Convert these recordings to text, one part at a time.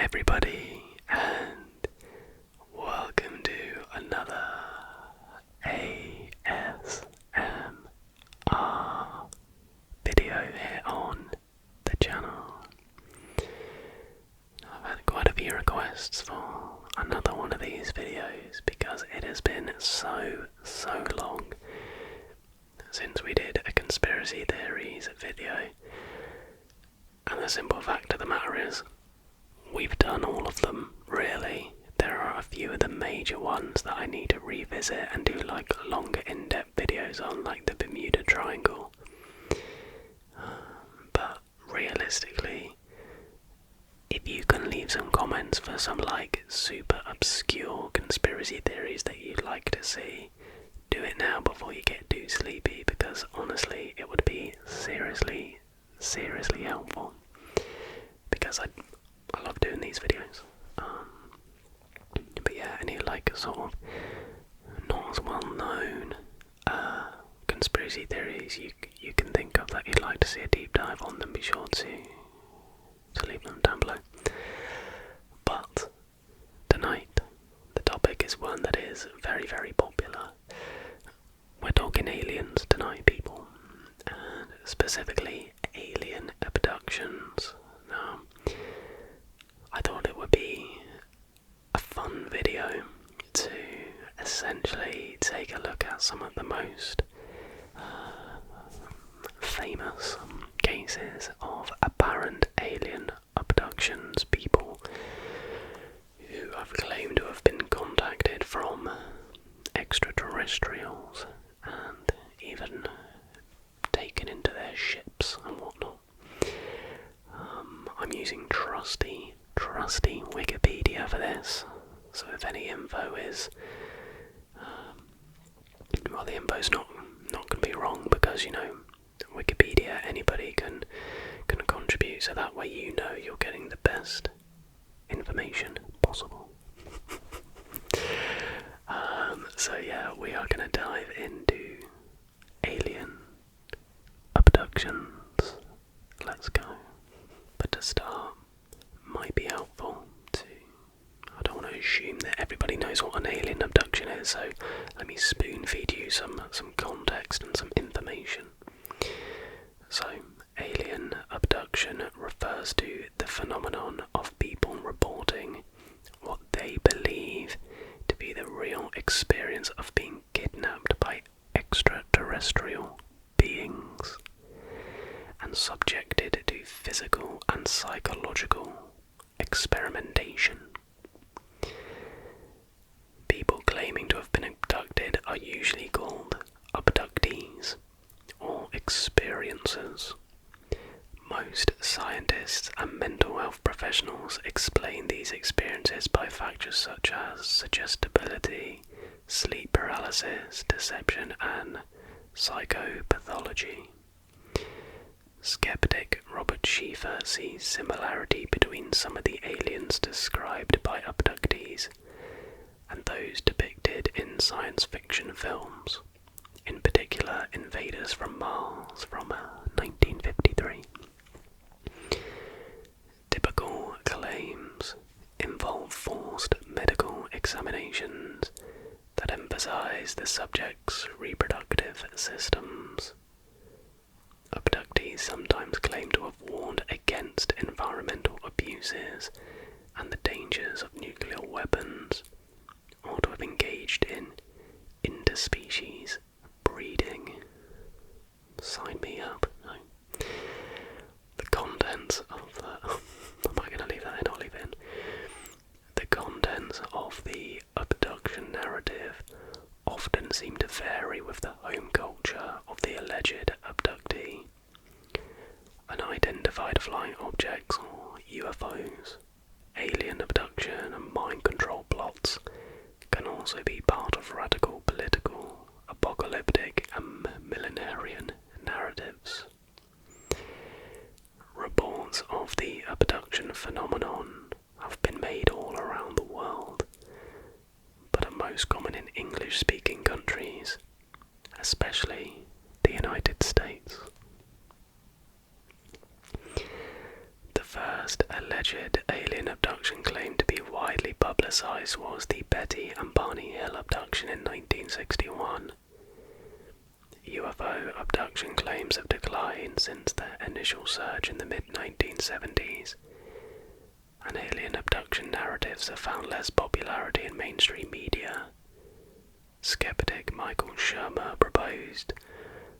everybody, and welcome to another ASMR video here on the channel. I've had quite a few requests for another one of these videos because it has been so long since we did a conspiracy theories video, and the simple fact of the matter is we've done all of them, really. There are a few of the major ones that I need to revisit and do like longer in-depth videos on, like the Bermuda Triangle. But realistically, if you can leave some comments for some like super obscure conspiracy theories that you'd like to see, do it now before you get too sleepy, because honestly it would be seriously helpful, because I love doing these videos. But yeah, any like sort of not as well known conspiracy theories you can think of that you'd like to see a deep dive on, then be sure to leave them down below. But tonight the topic is one that is very popular. We're talking aliens tonight, people, and specifically alien abductions. Now, I thought it would be a fun video to essentially take a look at some of the most famous cases of apparent alien abductions, people who have claimed to have been contacted from extraterrestrials and even taken into their ships and whatnot. I'm using trusty Wikipedia for this, so if any info is, well, the info's not going to be wrong, because, you know, Wikipedia, anybody can contribute, so that way you know you're getting the best information possible. So yeah, we are going to dive into alien abductions. Let's go. But to start, might be helpful to, I don't want to assume that everybody knows what an alien abduction is, so let me spoon feed you some context and some information. So, alien abduction refers to the phenomenon of people reporting what they believe to be the real experience of being kidnapped by extraterrestrial beings and subjected to physical and psychological experimentation. People claiming to have been abducted are usually called abductees or experiencers. Most scientists and mental health professionals explain these experiences by factors such as suggestibility, sleep paralysis, deception, and psychopathology. Skeptic Robert Schieffer sees similarity between some of the aliens described by abductees and those depicted in science fiction films, in particular Invaders from Mars from 1953. Typical claims involve forced medical examinations that emphasize the subject's reproductive systems. Abductees sometimes claim to have warned against environmental abuses and the dangers of nuclear weapons, or to have engaged in interspecies breeding. Sign me up. No. The contents of the... am I going to leave that in? I'll leave it in. The contents of the abduction narrative often seem to vary with the home culture of the alleged abductee. Unidentified flying objects or UFOs, alien abduction and mind control plots can also be part of radical political, apocalyptic and millenarian narratives. Reports of the abduction phenomenon have been made all around the world, but are most common in English-speaking countries, especially the United States. The first first alleged alien abduction claim to be widely publicized was the Betty and Barney Hill abduction in 1961. UFO abduction claims have declined since their initial surge in the mid-1970s, and alien abduction narratives have found less popularity in mainstream media. Skeptic Michael Shermer proposed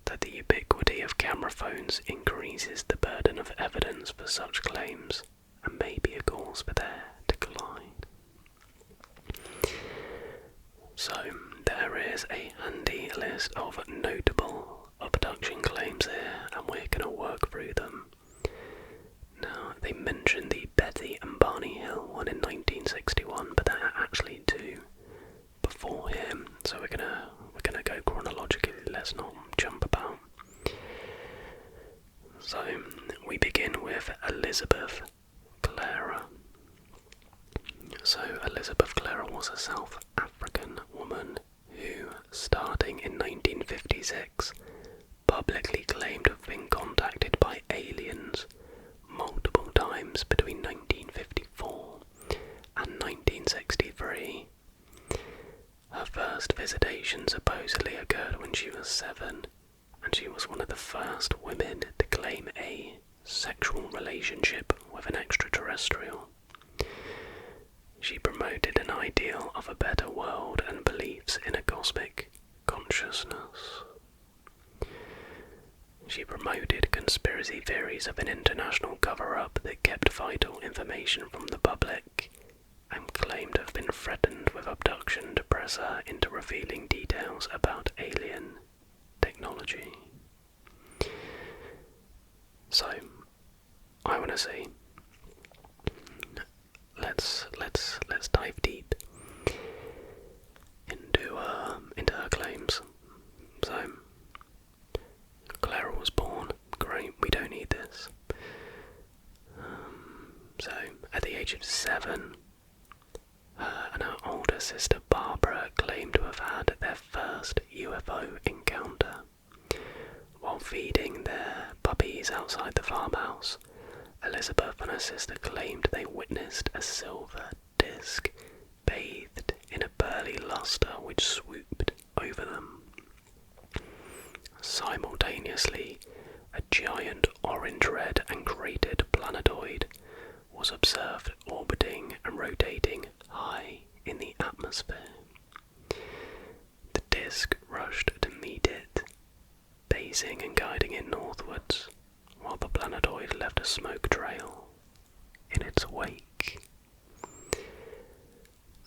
that the ubiquity of camera phones increases the burden of evidence for such claims and may be a cause for their decline. So, there is a handy list of notable abduction claims here, and we're going to work through them. Now, they mentioned the Betty and Barney Hill one in 1961, but there are actually two before him, so we're gonna go chronologically. Let's not jump about. So we begin with Elizabeth Clara. So Elizabeth Clara was a South African woman who, starting in 1956, publicly claimed to have been contacted by aliens multiple times between 1954 and 1963. Her first visitation supposedly occurred when she was 7, and she was one of the first women to claim a sexual relationship with an extraterrestrial. She promoted an ideal of a better world and beliefs in a cosmic consciousness. She promoted conspiracy theories of an international cover-up that kept vital information from the public, and claimed to have been threatened with abduction to press her into revealing details about alien technology. So, I want to see. Let's dive deep into her claims. So, Clara was born. Great, we don't need this. So, at the age of 7, her and her older sister Barbara claimed to have had their first UFO encounter. While feeding their puppies outside the farmhouse, Elizabeth and her sister claimed they witnessed a silver disc bathed in a pearly luster which swooped over them. Simultaneously, a giant orange-red and cratered planetoid was observed orbiting and rotating high in the atmosphere. The disk rushed to meet it, basing and guiding it northwards, while the planetoid left a smoke trail in its wake.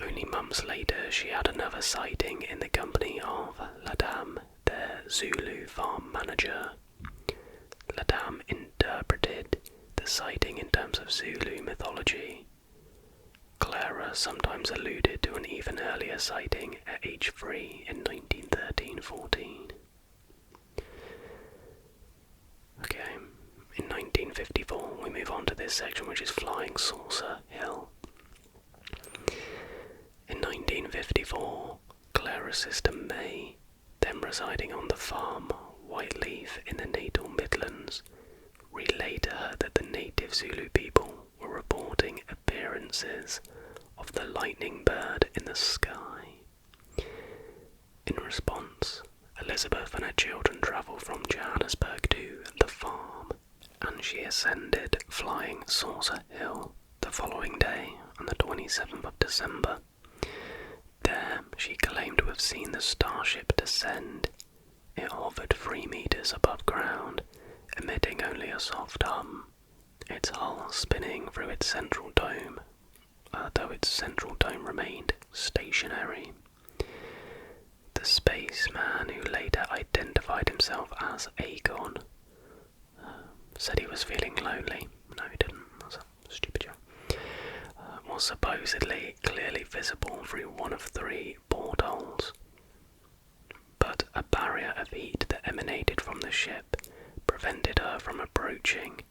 Only months later, she had another sighting in the company of Ladam, their Zulu farm manager. Ladam interpreted the sighting in terms of Zulu mythology. Clara sometimes alluded to an even earlier sighting at age 3 in 1913-14. Okay, in 1954 we move on to this section, which is Flying Saucer Hill. In 1954, Clara's sister May, then residing on the farm Whiteleaf in the Natal Midlands, relayed to her that the native Zulu people were reporting appearances of the lightning bird in the sky. In response, Elizabeth and her children travelled from Johannesburg to the farm, and she ascended Flying Saucer Hill the following day on the 27th of December. There, she claimed to have seen the starship descend. It hovered 3 meters above ground, emitting only a soft hum, its hull spinning through its central dome, though its central dome remained stationary. The spaceman, who later identified himself as Aegon, said he was feeling lonely. No, he didn't. That's a stupid joke. Was supposedly clearly visible through one of 3 portholes, but a barrier of heat that emanated from the ship prevented her from approaching,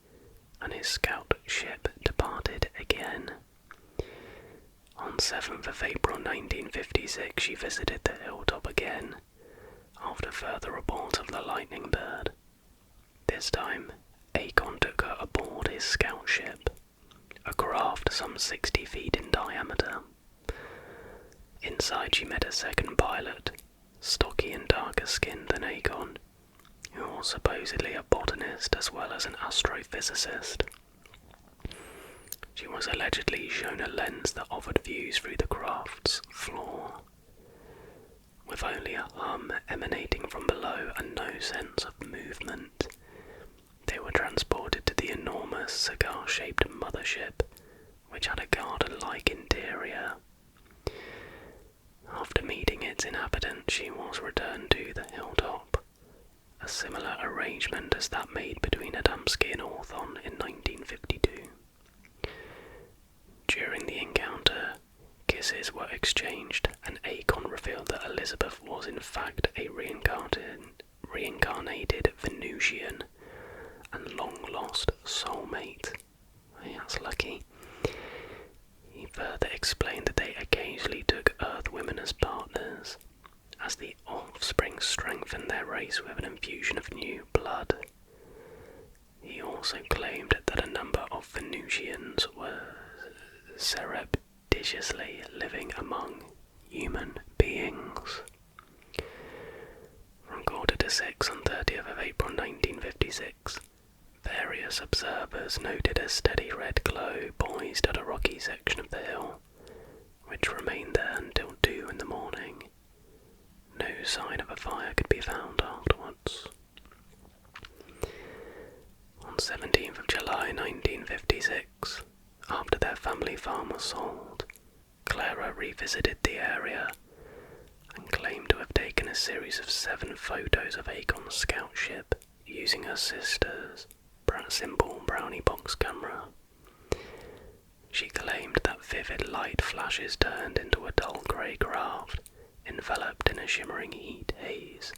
and his scout ship departed again. On 7th of April 1956, she visited the hilltop again, after further reports of the lightning bird. This time, Aegon took her aboard his scout ship. a craft some 60 feet in diameter. Inside she met a second pilot, stocky and darker skinned than Akon, who was supposedly a botanist as well as an astrophysicist. She was allegedly shown a lens that offered views through the craft's floor. With only a hum emanating from below and no sense of movement, they were transported to the enormous cigar-shaped mothership, which had a garden-like interior. After meeting its inhabitant, she was returned to the hilltop, a similar arrangement as that made between Adamski and Hawthorne in 1952. During the encounter, kisses were exchanged, and Akon revealed that Elizabeth was in fact a reincarnated Venusian and long-lost soulmate. Hey, that's lucky. He further explained that they occasionally took Earth women as partners, as the offspring strengthened their race with an infusion of new blood. He also claimed that a number of Venusians were surreptitiously living among human beings. From 5:45 on 30th of April 1956, various observers noted a steady red glow poised at a rocky section of the hill, which remained there until 2 in the morning. No sign of a fire could be found afterwards. On 17th of July 1956, after their family farm was sold, Clara revisited the area and claimed to have taken a series of 7 photos of Akon's scout ship using her sister's simple brownie box camera. She claimed that vivid light flashes turned into a dull grey craft enveloped in a shimmering heat haze,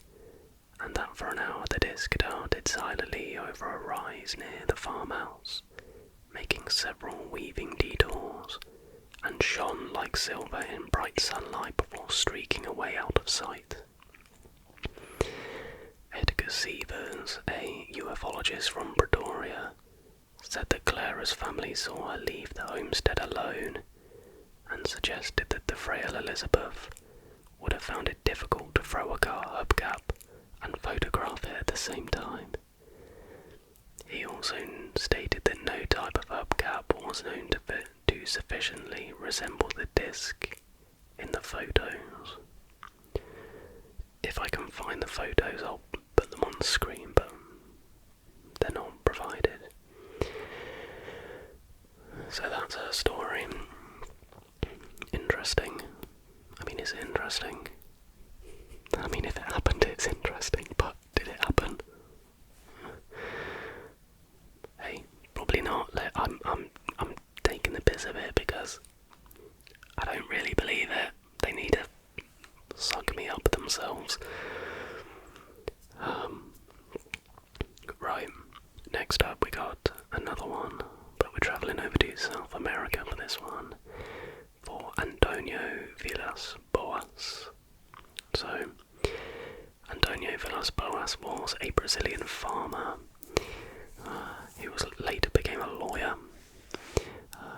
and that for an hour the disc darted silently over a rise near the farmhouse, making several weaving detours, and shone like silver in bright sunlight before streaking away out of sight. Edgar Sievers, a ufologist from Pretoria, said that Clara's family saw her leave the homestead alone, and suggested that the frail Elizabeth would have found it difficult to throw a car hubcap and photograph it at the same time. He also stated that no type of hubcap was known to sufficiently resemble the disc in the photos. If I can find the photos, I'll put them on the screen, but they're not provided. So that's her story. Interesting. I mean, is it interesting? I mean, if it happened, it's interesting, but did it happen? Hey, probably not. I'm taking the piss of it because I don't really believe it. They need to suck me up themselves. Right, next up we got another one, but we're travelling over to South America for this one, for Antonio Villas-Boas. So, Antonio Villas-Boas was a Brazilian farmer. He later became a lawyer,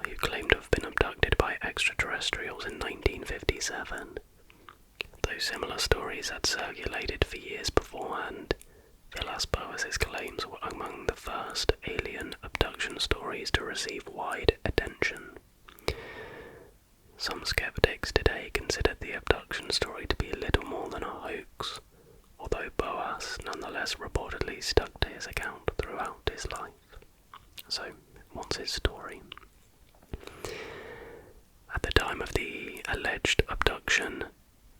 who claimed to have been abducted by extraterrestrials in 1957. Though similar stories had circulated for years beforehand, Villas-Boas's claims were among the first alien abduction stories to receive wide attention. Some skeptics today consider the abduction story to be little more than a hoax, although Boas nonetheless reportedly stuck to his account throughout his life. So, what's his story? At the time of the alleged abduction,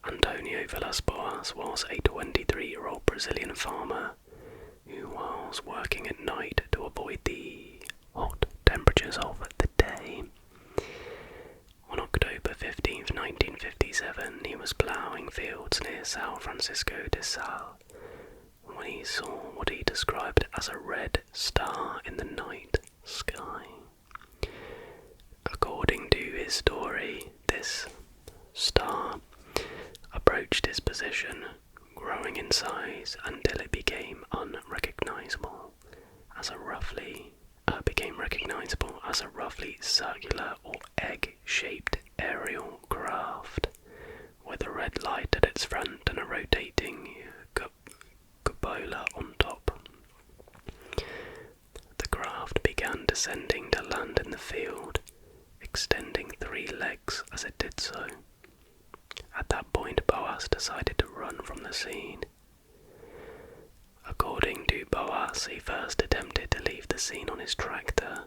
Antonio Villas-Boas was a 23-year-old Brazilian farmer who was working at night to avoid the hot temperatures of the day. On October 15th, 1957, he was ploughing fields near São Francisco de Sal when he saw what he described as a red star in the night sky. According to his story, this star approached his position, growing in size until it became recognizable as a roughly circular or egg-shaped aerial craft with a red light at its front and a rotating cupola on top. The craft began descending to land in the field, extending 3 legs as it did so. At that point, Boas decided to run from the scene. According to Boas, he first attempted to leave the scene on his tractor,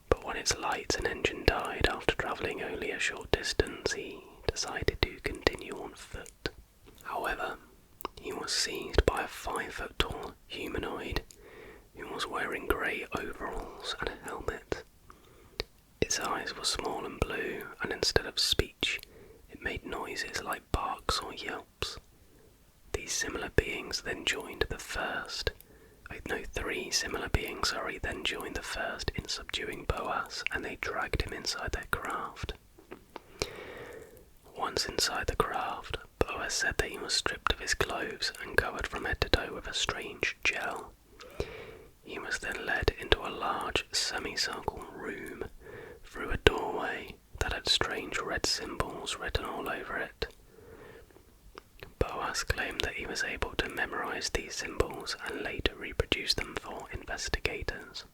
but when its lights and engine died after travelling only a short distance, he decided to continue on foot. However, he was seized by a 5-foot-tall humanoid who was wearing grey overalls and a helmet. Its eyes were small and blue, and instead of speech, it made noises like barks or yelps. These similar beings then joined the first. Three similar beings, then joined the first in subduing Boas, and they dragged him inside their craft. Once inside the craft, Boas said that he was stripped of his clothes and covered from head to toe with a strange gel. He was then led into a large semicircle room through a doorway that had strange red symbols written all over it. Boas claimed that he was able to memorize these symbols and later reproduce them for investigators.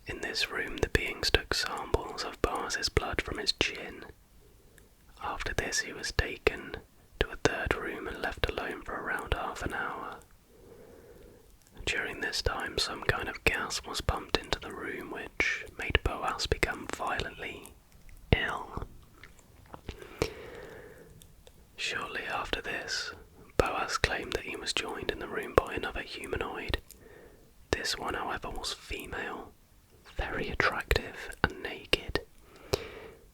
In this room, the beings took samples of Boas's blood from his chin. After this, he was taken to a third room and left alone for around half an hour. During this time, some kind of gas was pumped into the room which made Boas become violently ill. Shortly after this, Boas claimed that he was joined in the room by another humanoid. This one, however, was female, very attractive and naked.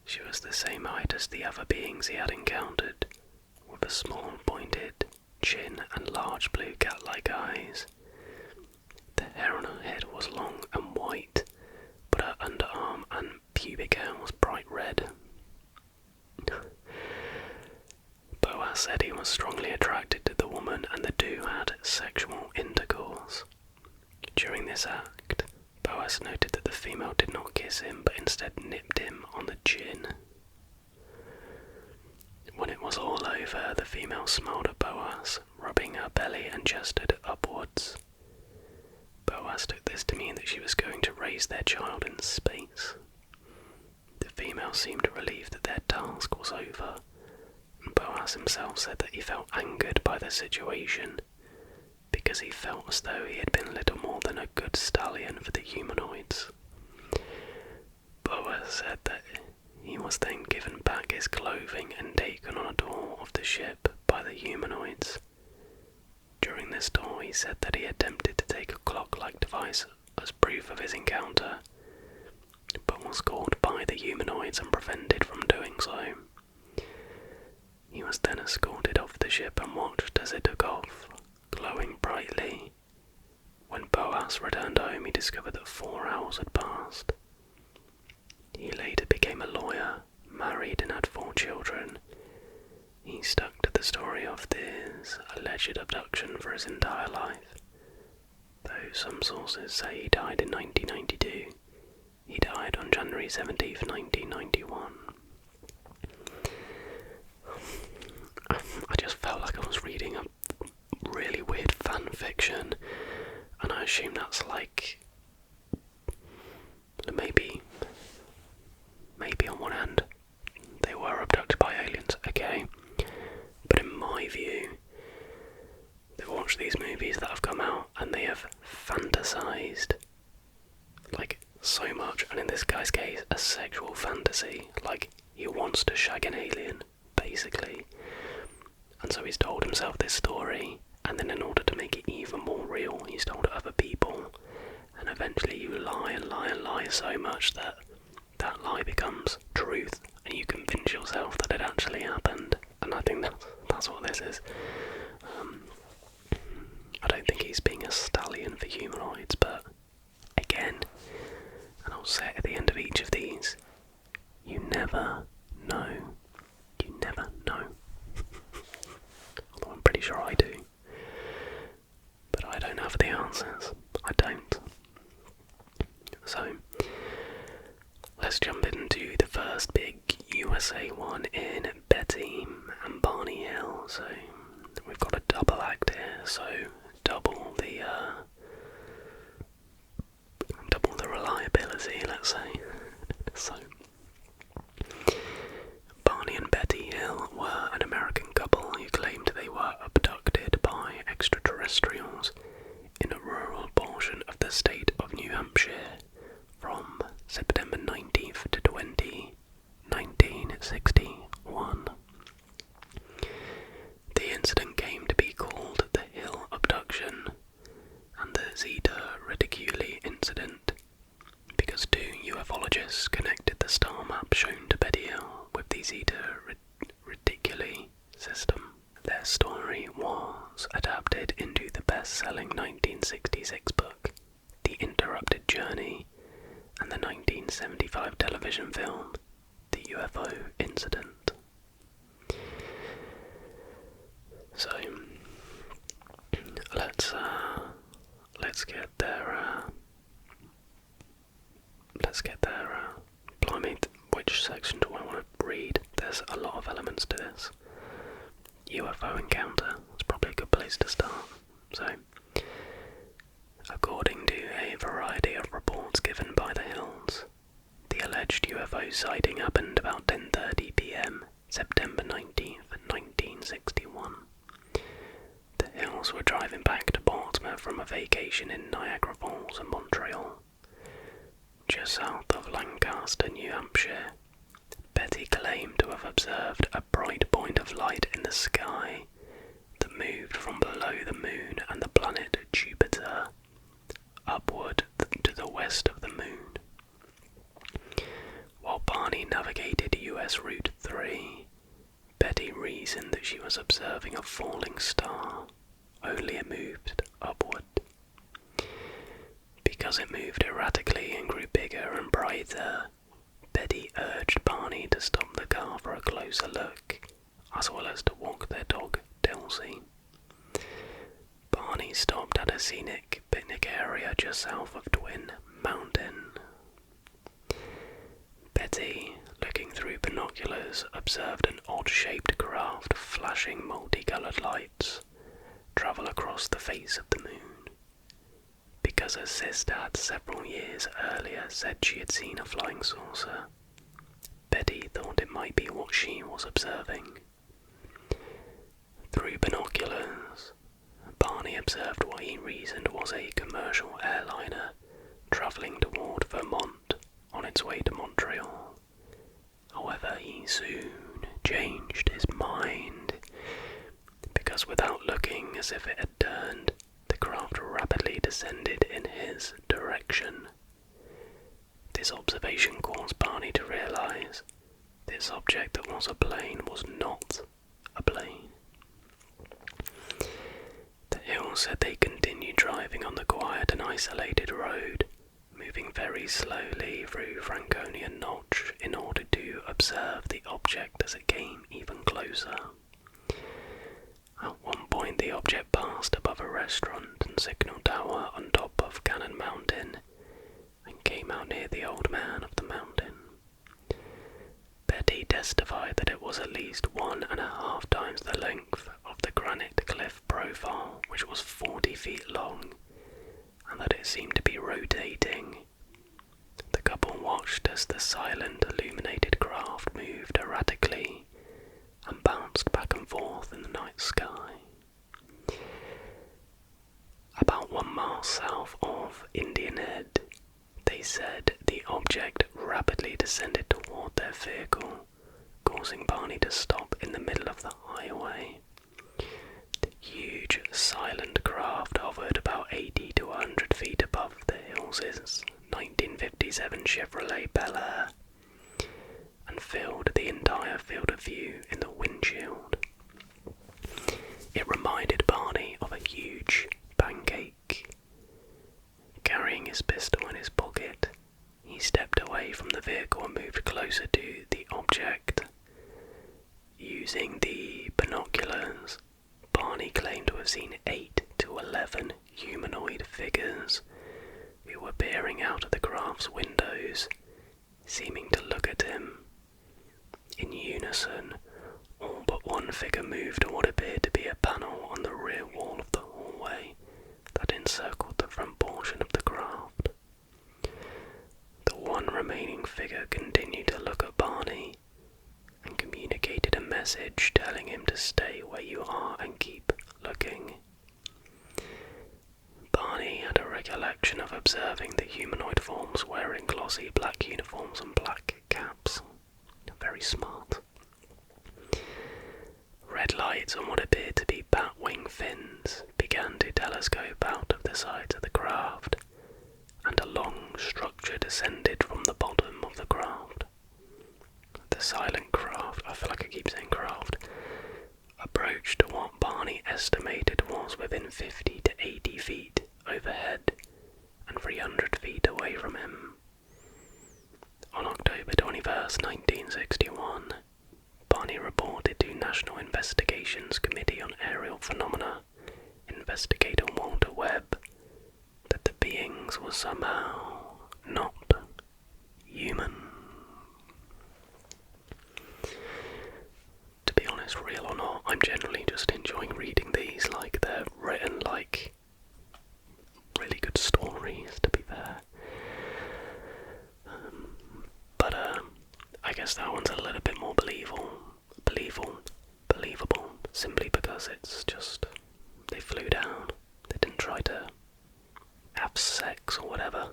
She was the same height as the other beings he had encountered, with a small pointed chin and large blue cat-like eyes. The hair on her head was long and white, but her underarm and pubic hair was bright red. Boas said he was strongly attracted to the woman and the two had sexual intercourse. During this act, Boas noted that the female did not kiss him but instead nipped him on the chin. When it was all over, the female smiled at Boas, rubbing her belly and gestured upwards. Boas took this to mean that she was going to raise their child in space. The female seemed relieved that their task was over, and Boas himself said that he felt angered by the situation, because he felt as though he had been little more than a good stallion for the humanoids. Boas said that he was then given back his clothing and taken on a tour of the ship by the humanoids. During this tour, he said that he attempted to take a clock-like device as proof of his encounter, but was caught by the humanoids and prevented from doing so. He was then escorted off the ship and watched as it took off, glowing brightly. When Boas returned home, he discovered that 4 hours had passed. He later became a lawyer, married and had 4 children. He stuck to the story of this alleged abduction for his entire life. Though some sources say he died in 1992, he died on January 17th, 1991. I just felt like I was reading a really weird fan fiction, and I assume that's like maybe on one hand they were abducted by aliens, okay, but in my view, they've watched these movies that have come out and they have fantasized like so much, and in this guy's case a sexual fantasy, like he wants to shag an alien basically, and so he's told himself this story, and then in order to make it even more real he's told other people, and eventually you lie and lie and lie so much that that lie becomes truth and you convince yourself that it actually happened. And I think that's what this is. I don't think he's being a stallion for humanoids, but again, and I'll say it at the end of each of these, you never know. You never know. Although I'm pretty sure I do. But I don't have the answers. I don't. So, first big USA one in Betty and Barney Hill, so we've got a double act here, so double the reliability, let's say. So, Barney and Betty Hill were an American couple who claimed they were abducted by extraterrestrials in a rural portion of the state of New Hampshire from September 19th to 20, 1961. The incident came to be called the Hill Abduction and the Zeta Reticuli incident because two ufologists connected the star map shown to Betty Hill with the Zeta Reticuli system. Their story was adapted into the best-selling 1966 book, The Interrupted Journey, and the 1975 television film, The UFO Incident. So, let's get there. Blimey, which section do I want to read? There's a lot of elements to this. UFO encounter, it's probably a good place to start. So, according to a variety of reports given by the Hills, the alleged UFO sighting happened about 10:30 p.m. September 19th, 1961. The Hills were driving back to Portsmouth from a vacation in Niagara Falls and Montreal. Just south of Lancaster, New Hampshire, Betty claimed to have observed a bright point of light in the sky that moved from below the moon and the planet Jupiter upward to the west of the moon. While Barney navigated US Route 3, Betty reasoned that she was observing a falling star, only it moved upward. Because it moved erratically and grew bigger and brighter, Betty urged Barney to stop the car for a closer look, as well as to walk their dog, Dulcie. Barney stopped at a scenic picnic area just south of Twin Mountain. Betty, looking through binoculars, observed an odd-shaped craft flashing multicolored lights travel across the face of the moon. Because her sister had several years earlier said she had seen a flying saucer, Betty thought it might be what she was observing. Through binoculars, Barney observed what he reasoned was a commercial airliner travelling toward Vermont on its way to Montreal. However, he soon changed his mind, because without looking as if it had turned, the craft rapidly descended in his direction. This observation caused Barney to realise this object that was a plane was not a plane. The Hills said they continued driving on the quiet and isolated road, moving very slowly through Franconia Notch in order to observe the object as it came even closer. At one point the object passed above a restaurant and signal tower on top of Cannon Mountain and came out near the old man of the mountain. Betty testified that it was at least 1.5 times the length of the granite cliff profile, which was 40 feet long, and that it seemed to be rotating. The couple watched as the silent, illuminated craft moved erratically and bounced back and forth in the night sky. About 1 mile south of Indian Head, they said the object rapidly descended toward their vehicle, causing Barney to stop in the middle of the highway. The huge, silent craft hovered about 80 to 100 feet above the Hills' 1957 Chevrolet Bel Air and filled the entire field of view in the windshield. It reminded Barney of a huge pancake. Carrying his pistol in his pocket, he stepped away from the vehicle and moved closer to the object. Using the binoculars, Barney claimed to have seen 8 to 11 humanoid figures who were peering out of the craft's windows, seeming to look at him figure continued to look at Barney and communicated a message telling him to stay where you are and keep looking. Barney had a recollection of observing the humanoid forms wearing glossy black uniforms and black caps. Very smart. Red lights on what appeared to be bat-wing fins began to telescope out of the sides of the craft, and a long structure descended from the bottom of the craft. The silent craft, I feel like I keep saying craft, approached what Barney estimated was within 50 to 80 feet overhead and 300 feet away from him. On October 21st, 1961, Barney reported to National Investigations Committee on Aerial Phenomena investigator Walter Webb that the beings were somehow not human. To be honest, real or not, I'm generally just enjoying reading these, like they're written like really good stories, to be fair. But I guess that one's a little bit more believable, simply because it's just, they flew down, they didn't try to have sex or whatever.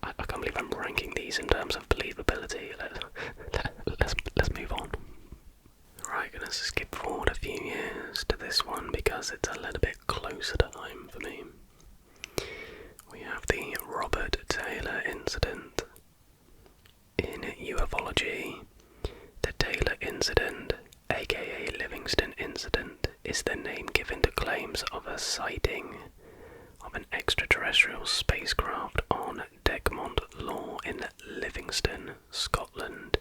I can't believe I'm ranking these in terms of believability. Let's move on. Right, gonna skip forward a few years to this one because it's a little bit closer to home for me. We have the Robert Taylor incident. In ufology, the Taylor incident, aka Livingston incident, is the name given to claims of a sighting of an extraterrestrial spacecraft on Degmont Law in Livingston, Scotland,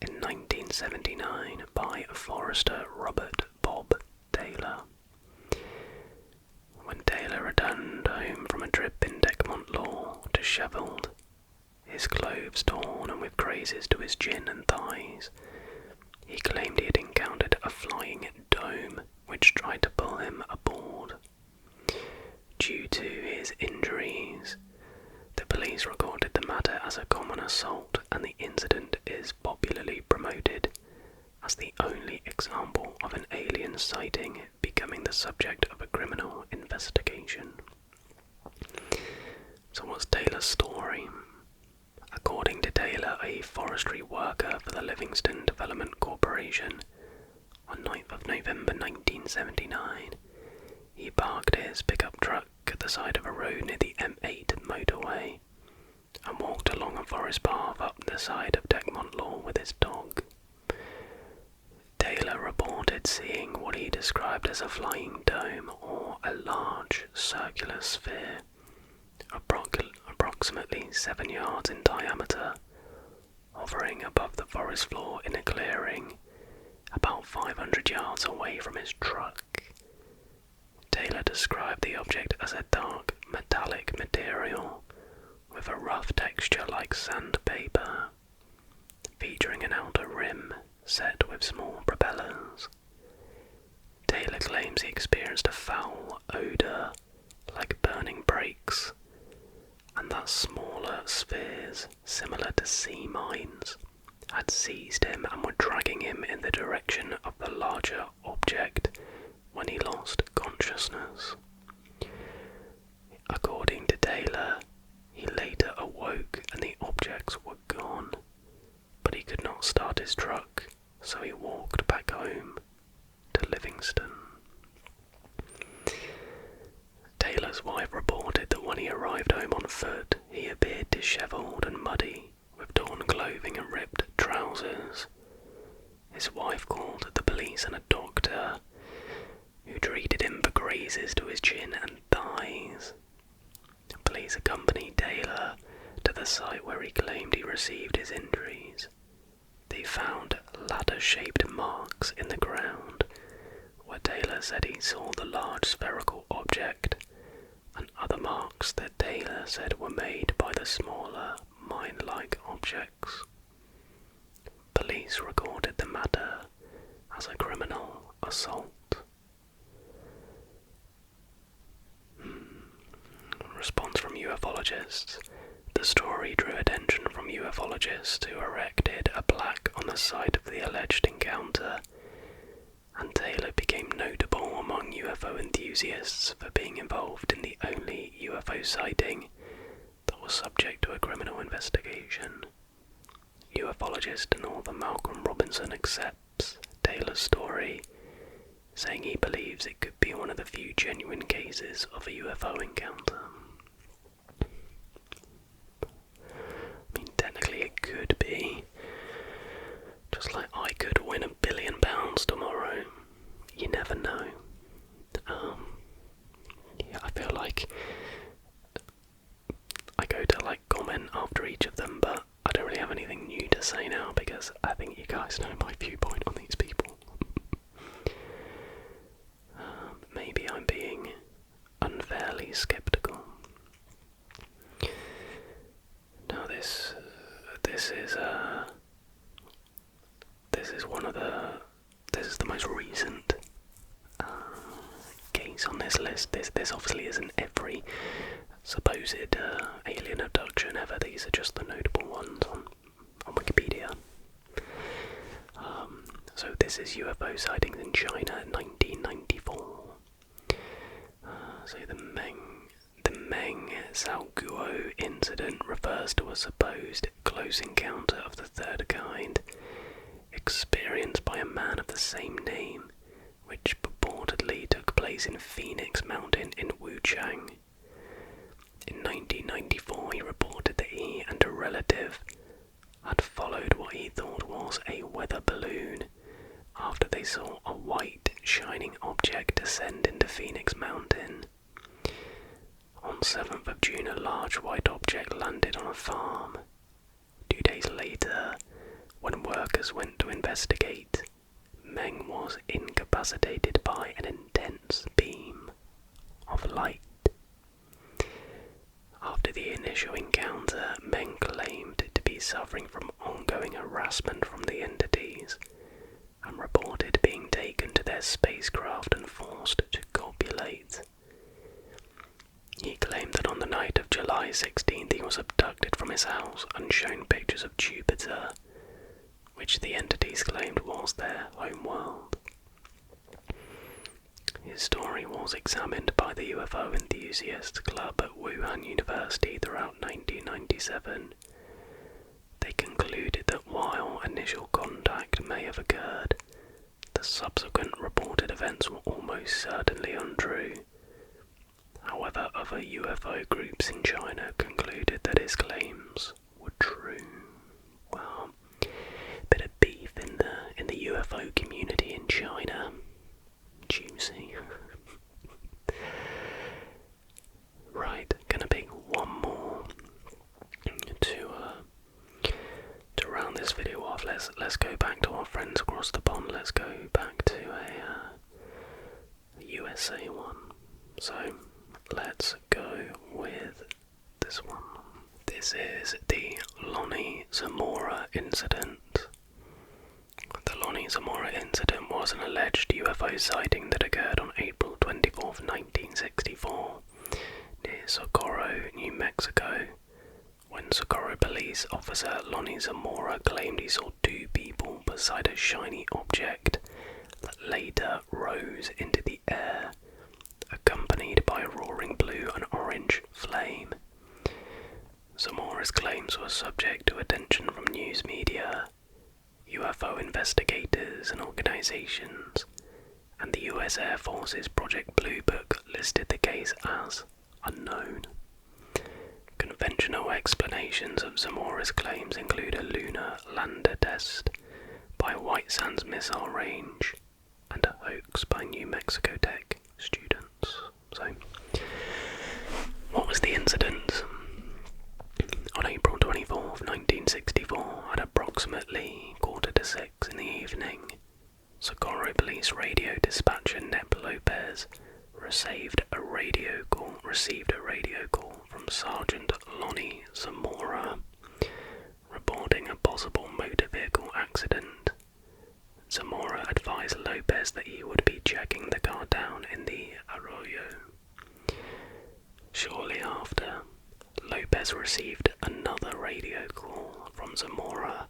in 1979 by forester Robert Bob Taylor. When Taylor returned home from a trip in Degmont Law, dishevelled, his clothes torn and with grazes to his chin and thighs, he claimed he had encountered a flying dome which tried to pull him aboard. Due to his injuries, the police recorded the matter as a common assault, and the incident is popularly promoted as the only example of an alien sighting becoming the subject of a criminal investigation. So what's Taylor's story? According to Taylor, a forestry worker for the Livingston Development Corporation, on 9th of November 1979, he parked his pickup truck at the side of a road near the M8 motorway and walked along a forest path up the side of Degmont Law with his dog. Taylor reported seeing what he described as a flying dome, or a large circular sphere, approximately 7 yards in diameter, hovering above the forest floor in a clearing about 500 yards away from his truck. Taylor described the object as a dark metallic material with a rough texture like sandpaper, featuring an outer rim set with small propellers. Taylor claims he experienced a foul odour like burning brakes, and that smaller spheres, similar to sea mines, had seized him and were dragging him in the direction of the larger object when he lost consciousness. According to Taylor, he later awoke and the objects were gone, but he could not start his truck, so he walked back home to Livingston. Taylor's wife reported that when he arrived home on foot, he appeared dishevelled and muddy, with torn clothing and ripped trousers. His wife called the police and a doctor, who treated him for grazes to his chin and thighs. Police accompanied Taylor to the site where he claimed he received his injuries. They found ladder-shaped marks in the ground, where Taylor said he saw the large spherical object, and other marks that Taylor said were made by the smaller, mine-like objects. Police recorded the matter as a criminal assault. Response from UFO ufologists. The story drew attention from ufologists who erected a plaque on the site of the alleged encounter, and Taylor became notable among UFO enthusiasts for being involved in the only UFO sighting that was subject to a criminal investigation. Ufologist and author Malcolm Robinson accepts Taylor's story, saying he believes it could be one of the few genuine cases of a UFO encounter. I mean, technically it could be. Just like I could win £1 billion tomorrow. You never know. Yeah, I feel like I go to comment after each of them, but I don't really have anything new to say now because I think you guys know my viewpoint on these people. Maybe I'm being unfairly skeptical. Now this is the most recent case on this list. This obviously isn't every supposed alien abduction ever. These are just the notable ones on Wikipedia. So this is UFO sightings in China in 1994. So the Meng Zhaoguo incident refers to a supposed close encounter of the third kind experienced by a man of the same name, which purportedly took place in Phoenix Mountain in Wuchang. In 1994, he reported that he and a relative had followed what he thought was a weather balloon after they saw a white, shining object descend into Phoenix Mountain. On 7th of June, a large white object landed on a farm. 2 days later, when workers went to investigate, Meng was incapacitated by an intense beam of light. After the initial encounter, Meng claimed to be suffering from ongoing harassment from the entities and reported being taken to their spacecraft and forced to copulate. He claimed that on the night of July 16th he was abducted from his house and shown pictures of Jupiter, which the entities claimed was their home world. His story was examined by the UFO Enthusiasts Club at Wuhan University throughout 1997. They concluded that while initial contact may have occurred, the subsequent reported events were almost certainly untrue. However, other UFO groups in China concluded that his claims were true. Well, bit of beef in the UFO community in China. Juicy. Right, gonna pick one more to round this video off. Let's go back to our friends across the pond. Let's go back to a USA one. So let's go with this one. This is the Lonnie Zamora incident. The Lonnie Zamora incident was an alleged UFO sighting that occurred on April 24th, 1964, near Socorro, New Mexico, when Socorro police officer Lonnie Zamora claimed he saw 2 people beside a shiny object that later rose into the air, accompanied by a roaring blue and orange flame. Zamora's claims were subject to attention from news media, UFO investigators and organizations, and the US Air Force's Project Blue Book listed the case as unknown. Conventional explanations of Zamora's claims include a lunar lander test by White Sands Missile Range and a hoax by New Mexico Tech students. So, what was the incident? On April 24th, 1964, at approximately 5:45 in the evening, Socorro Police radio dispatcher Nep Lopez received a radio call from Sergeant Lonnie Zamora, reporting a possible motor vehicle accident. Zamora advised Lopez that he would be checking the car down in the Arroyo. Shortly after, Lopez received another radio call from Zamora,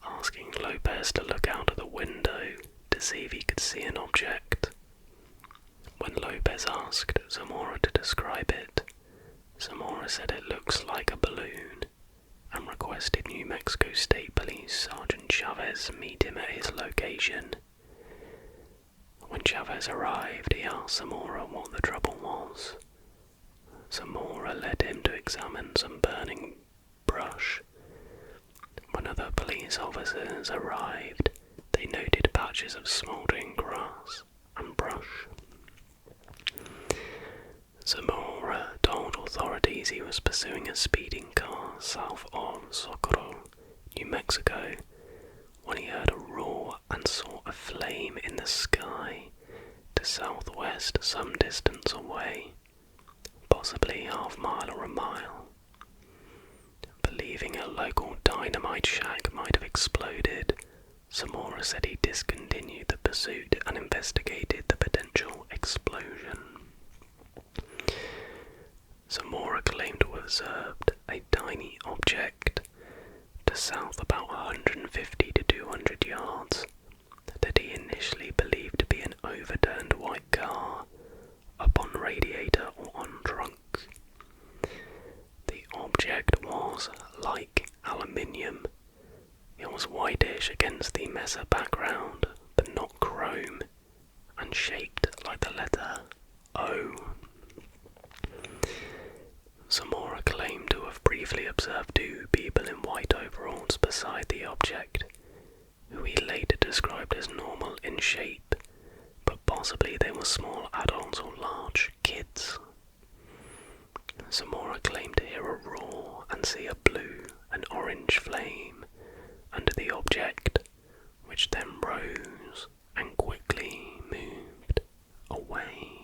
asking Lopez to look out of the window to see if he could see an object. When Lopez asked Zamora to describe it, Zamora said it looks like a balloon, and requested New Mexico State Police Sergeant Chavez meet him at his location. When Chavez arrived, he asked Zamora what the trouble was. Zamora led him to examine some burning brush. When other police officers arrived, they noted patches of smouldering grass and brush. Zamora told authorities he was pursuing a speeding car south of Socorro, New Mexico, when he heard a roar and saw a flame in the sky to southwest some distance away, possibly half-mile or a mile. Believing a local dynamite shack might have exploded, Zamora said he discontinued the pursuit and investigated the potential explosion. Zamora claimed to have observed a tiny object to south about 150 to 200 yards that he initially believed to be an overturned white car up on radiator or on trunk. The object was like aluminium. It was whitish against the mesa background, but not chrome, and shaped like the letter O. Zamora claimed to have briefly observed two people in white overalls beside the object, who he later described as normal in shape, but possibly they were small adults or large kids. Zamora claimed to hear a roar and see a blue and orange flame under the object, which then rose and quickly moved away.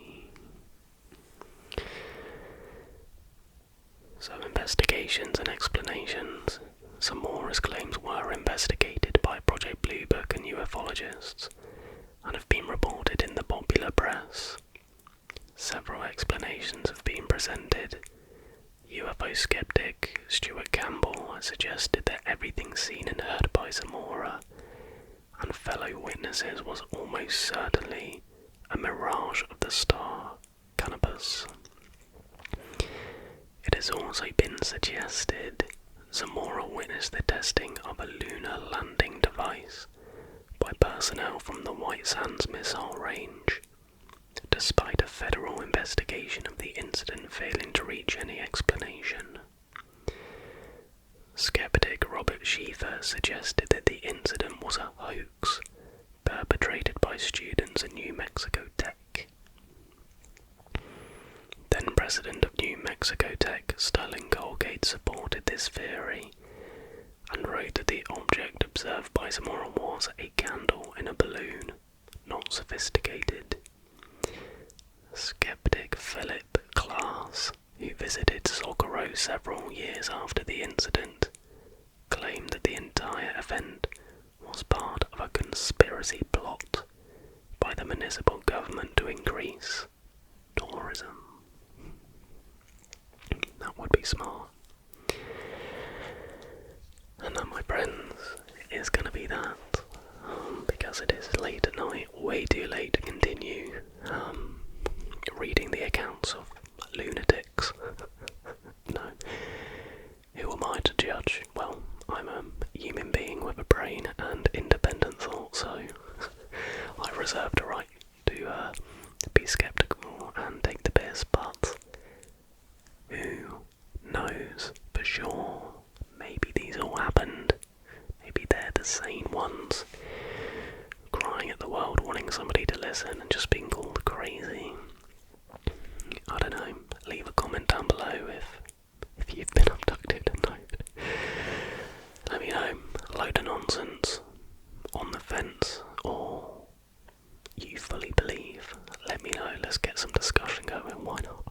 So investigations and explanations. Zamora's claims were investigated by Project Blue Book and ufologists, and have been reported in the popular press. Several explanations have been presented. UFO skeptic Stuart Campbell has suggested that everything seen and heard by Zamora and fellow witnesses was almost certainly a mirage of the star Canopus. It has also been suggested Zamora witnessed the testing of a lunar landing device by personnel from the White Sands missile range, despite a federal investigation of the incident failing to reach any explanation. Skeptic Robert Schieffer suggested that the incident was a hoax perpetrated by students at New Mexico Tech. Then President of New Mexico Tech, Sterling Colgate, supported this theory and wrote that the object observed by Zamora was a candle in a balloon, not sophisticated. Skeptic Philip Klaas, who visited Socorro several years after the incident, claimed that the entire event was part of a conspiracy plot by the municipal government to increase tourism. That would be smart. And that, my friends, is going to be that. Because it is late at night, way too late to continue reading the accounts of lunatics. No. Who am I to judge? Well, I'm a human being with a brain and independent thought, so I reserve the right to be skeptical and take the piss, but who knows for sure? Maybe these all happened. Maybe they're the sane ones, crying at the world, wanting somebody to listen and just being called crazy. I don't know. Leave a comment down below if you've been abducted and know. Let me know. Load of nonsense on the fence, or you fully believe. Let me know. Let's get some discussion going. Why not?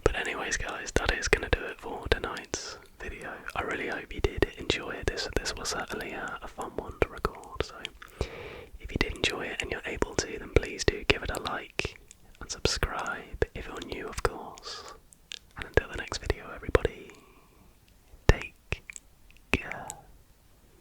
But anyways, guys, that is going to do it for tonight's video. I really hope you did enjoy it. This was certainly a fun